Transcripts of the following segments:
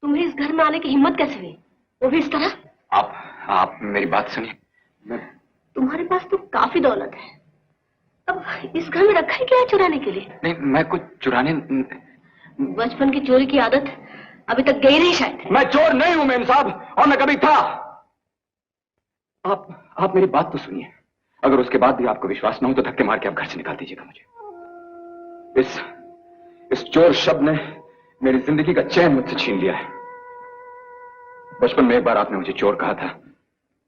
तुम्हें इस घर में आने की हिम्मत कैसे हुई, वो भी इस तरह? आप मेरी बात सुनिए। तुम्हारे पास तो काफी दौलत है, अब इस घर में रखा है क्या चुराने के लिए? नहीं, मैं कुछ चुराने। बचपन की चोरी की आदत अभी तक गई नहीं शायद। मैं चोर नहीं हूं मेम साहब, और मैं कभी था। आप मेरी बात तो सुनिए। अगर उसके बाद भी आपको विश्वास न हो तो धक्के मार के आप घर से निकाल दीजिएगा मुझे। इस चोर शब्द ने मेरी जिंदगी का चैन मुझसे छीन लिया है। बचपन में एक बार आपने मुझे चोर कहा था,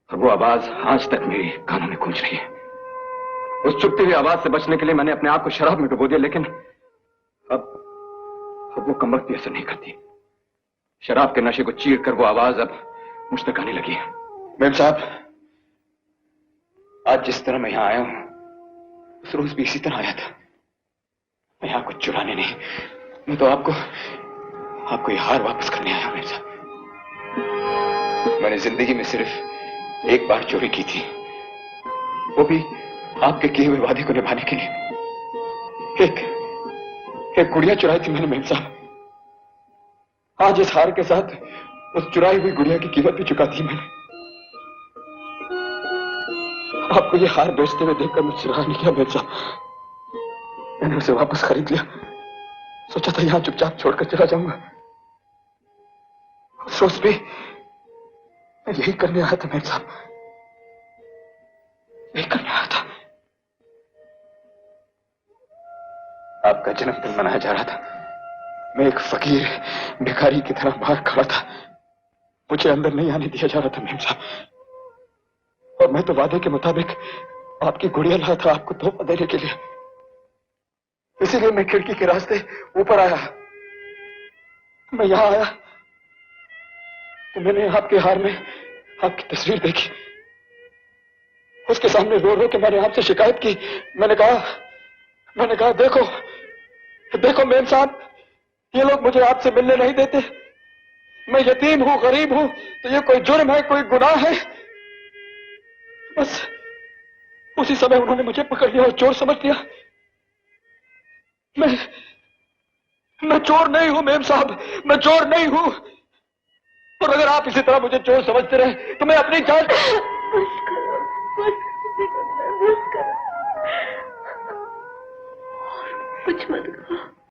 और वो आवाज आज तक मेरे कानों में गूंज रही है। उस चुपती हुई आवाज से बचने के लिए मैंने अपने आप को शराब में डुबो दिया, लेकिन अब वो कमबख्त भी असर नहीं करती। शराब के नशे को चीर कर वो आवाज अब मुझ तक आने लगी है। मेम साहब, आज जिस तरह मैं यहां आया हूं, उस रोज भी इसी तरह आया था। मैं यहां कुछ चुराने नहीं, मैं तो आपको ये हार वापस करने आया। मेम साहब, मैंने जिंदगी में सिर्फ एक बार चोरी की थी, वो भी आपके किए हुए वादे को निभाने के लिए। एक गुड़िया चुराई थी मैंने मेम साहब। आज इस हार के साथ उस चुराई हुई गुड़िया की कीमत भी चुका दी मैंने। आपको ये हार बेचते हुए देखकर मुझसे रहा नहीं गया मेम साहब। मैंने उसे वापस खरीद लिया। सोचा था यहां चुपचाप छोड़कर चला जाऊंगा। उस रोज भी मैं यही करने आया था मेम साहब, यही करने आया था। आपका जन्मदिन मनाया जा रहा था। मैं एक फकीर भिखारी की तरह बाहर खड़ा था। मुझे अंदर नहीं आने दिया जा रहा था मेम साहब, और मैं तो वादे के मुताबिक आपकी गुड़िया लाया था आपको तोहफा देने के लिए। इसीलिए मैं खिड़की के रास्ते ऊपर आया। मैं यहां आया तो मैंने आपके हार में आपकी तस्वीर देखी। उसके सामने रो रो के मैंने आपसे शिकायत की। मैंने कहा देखो मेम साहब, ये लोग मुझे आपसे मिलने नहीं देते। मैं यतीम हूं, गरीब हूं, तो ये कोई जुर्म है, कोई गुनाह है? बस उसी समय उन्होंने मुझे पकड़ लिया और चोर समझ लिया। मैं चोर नहीं हूं मेम साहब, मैं चोर नहीं हूं। और अगर आप इसी तरह मुझे चोर समझते रहे तो मैं अपनी जान। कुछ मत कहो।